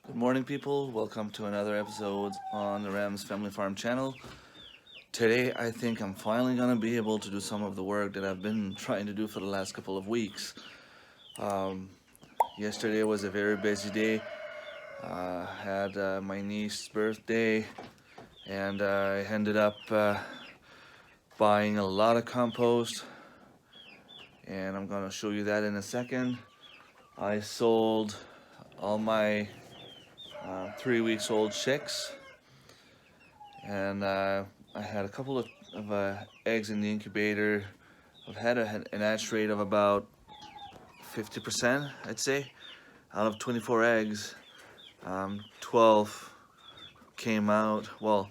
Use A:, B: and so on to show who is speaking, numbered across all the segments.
A: Good morning, people. Welcome to another episode on the Rams Family Farm channel. Today, I think I'm finally going to be able to do some of the work that I've been trying to do for the last couple of weeks. Yesterday was a very busy day. Had my niece's birthday, and I ended up buying a lot of compost, and I'm going to show you that in a second. I sold all my 3 weeks old chicks, and I had a couple of eggs in the incubator. I've had an hatch rate of about 50%, I'd say. Out of 24 eggs, 12 came out. Well,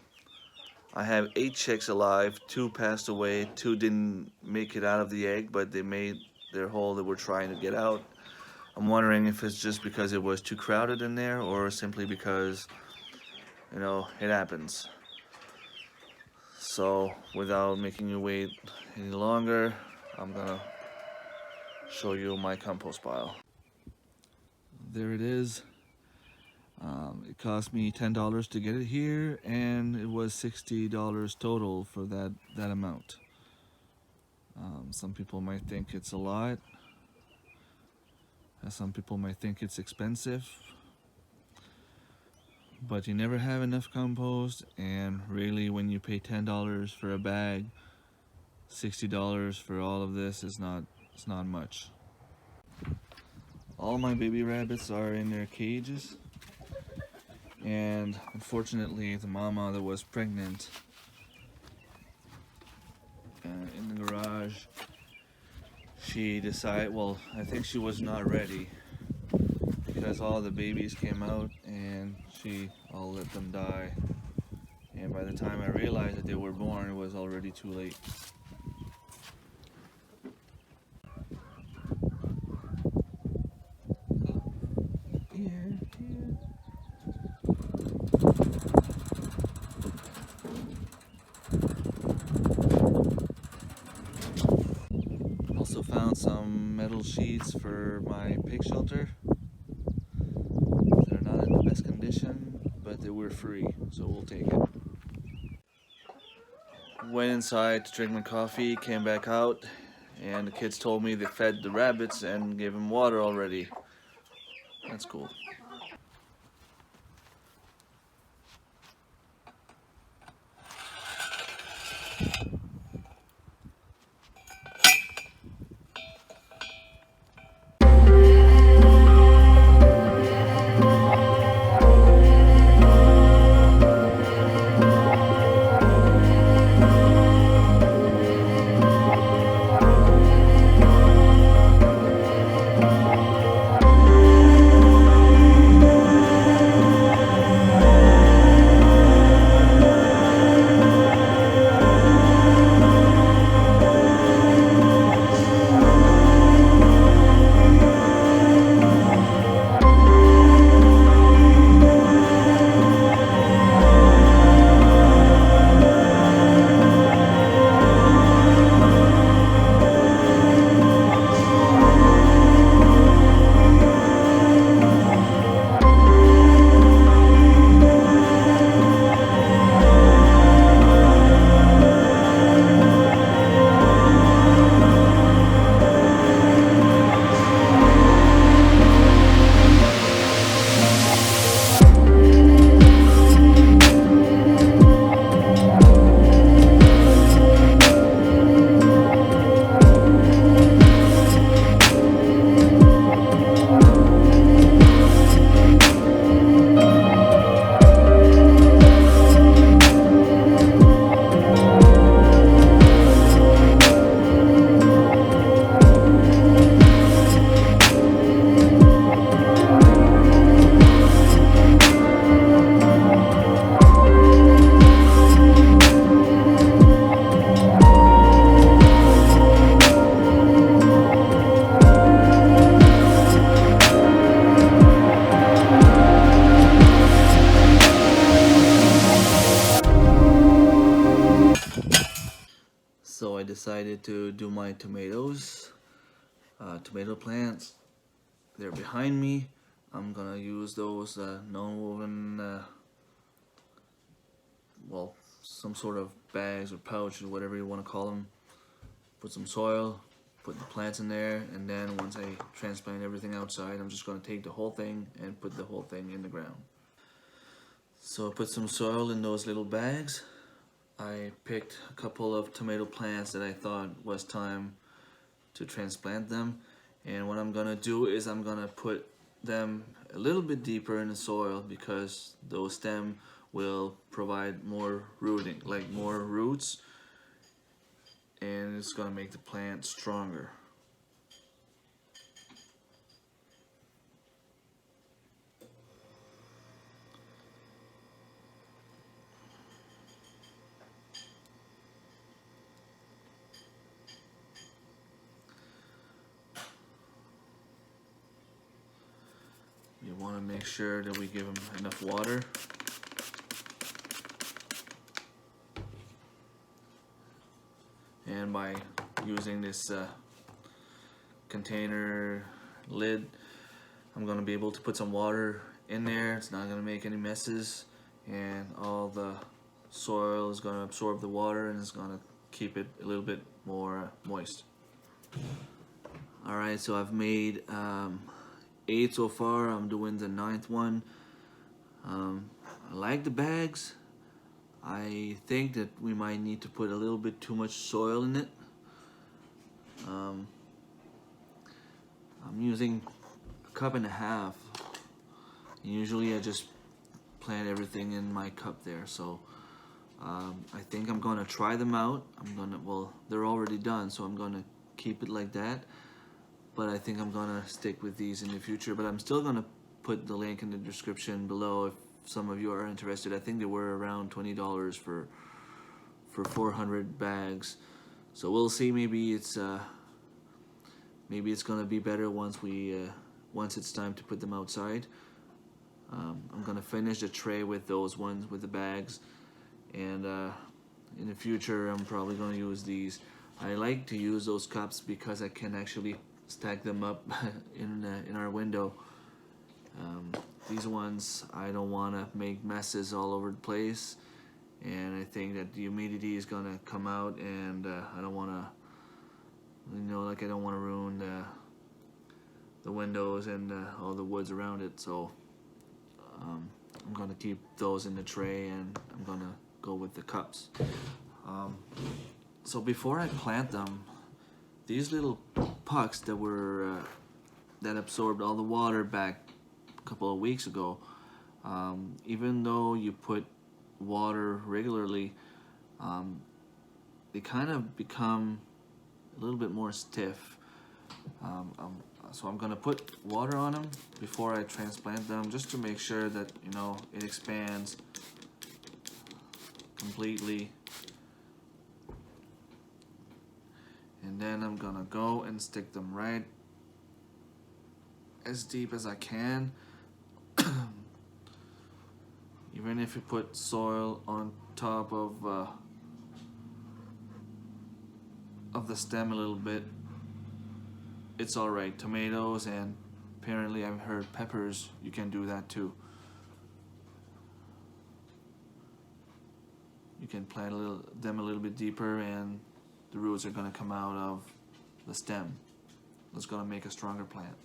A: I have 8 chicks alive, 2 passed away, 2 didn't make it out of the egg, but they made their hole. They were trying to get out. I'm wondering if it's just because it was too crowded in there, or simply because, it happens. So without making you wait any longer, I'm gonna show you my compost pile. There it is. It cost me $10 to get it here, and it was $60 total for that amount. Some people might think it's a lot. Some people might think it's expensive. But you never have enough compost, and really when you pay $10 for a bag, $60 for all of this it's not much. All my baby rabbits are in their cages, and unfortunately the mama that was pregnant in the garage, she decided, well, I think she was not ready, because all the babies came out and she all let them die, and by the time I realized that they were born, it was already too late. Also found some metal sheets for my pig shelter. They're not in the best condition, but they were free, so we'll take it. Went inside to drink my coffee, came back out, and the kids told me they fed the rabbits and gave them water already. That's cool. So I decided to do my tomatoes, tomato plants. They're behind me. I'm gonna use those non-woven, well, some sort of bags or pouch or whatever you want to call them. Put some soil, put the plants in there, and then once I transplant everything outside, I'm just gonna take the whole thing and put the whole thing in the ground. So I put some soil in those little bags. I picked a couple of tomato plants that I thought was time to transplant them, and what I'm gonna do is I'm gonna put them a little bit deeper in the soil because those stems will provide more rooting, like more roots, and it's gonna make the plant stronger. You want to make sure that we give them enough water. And by using this container lid, I'm going to be able to put some water in there. It's not going to make any messes, and all the soil is going to absorb the water and it's going to keep it a little bit more moist. Alright, so I've made 8 so far. I'm doing the 9th one. I like the bags. I think that we might need to put a little bit too much soil in it. I'm using a cup and a half. Usually I just plant everything in my cup there. So I think I'm gonna try them out. Well, they're already done, so I'm gonna keep it like that. But I think I'm gonna stick with these in the future. But I'm still gonna put the link in the description below if some of you are interested. I think they were around $20 for 400 bags. So we'll see. Maybe it's gonna be better once it's time to put them outside. I'm gonna finish the tray with those ones with the bags, and in the future I'm probably gonna use these. I like to use those cups because I can actually stack them up in our window. These ones, I don't want to make messes all over the place, and I think that the humidity is gonna come out, and I don't want to, I don't want to ruin the windows and all the woods around it. So I'm gonna keep those in the tray, and I'm gonna go with the cups. So before I plant them, these little pucks that absorbed all the water back a couple of weeks ago, even though you put water regularly, they kind of become a little bit more stiff. So I'm gonna put water on them before I transplant them, just to make sure that it expands completely. And then I'm gonna go and stick them right as deep as I can. Even if you put soil on top of the stem a little bit, it's alright. Tomatoes, and apparently I've heard peppers, you can do that too. You can plant them a little bit deeper, and the roots are going to come out of the stem. That's going to make a stronger plant.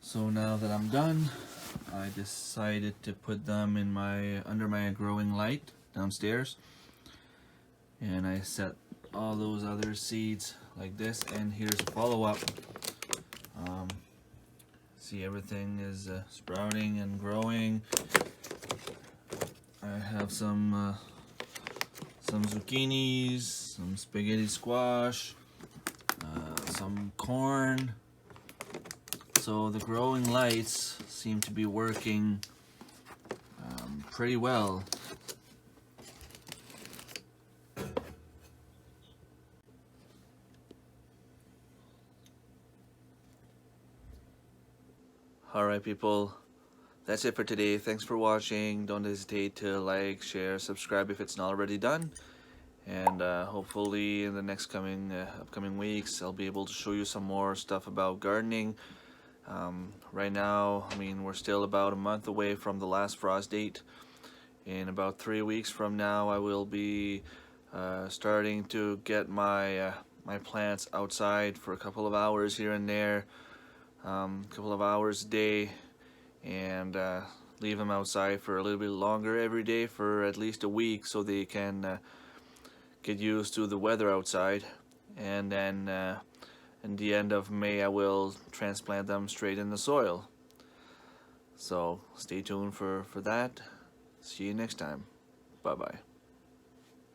A: So now that I'm done, I decided to put them in under my growing light downstairs, and I set all those other seeds like this. And here's a follow-up. See, everything is sprouting and growing. I have some zucchinis, some spaghetti squash, some corn. So the growing lights seem to be working pretty well. Alright people, that's it for today. Thanks for watching. Don't hesitate to like, share, subscribe if it's not already done. and hopefully in the next upcoming weeks I'll be able to show you some more stuff about gardening. Right now, I mean, we're still about a month away from the last frost date. In about 3 weeks from now, I will be starting to get my plants outside for a couple of hours here and there, a couple of hours a day, and leave them outside for a little bit longer every day for at least a week so they can get used to the weather outside. And then in the end of May, I will transplant them straight in the soil. So stay tuned for that. See you next time. Bye bye.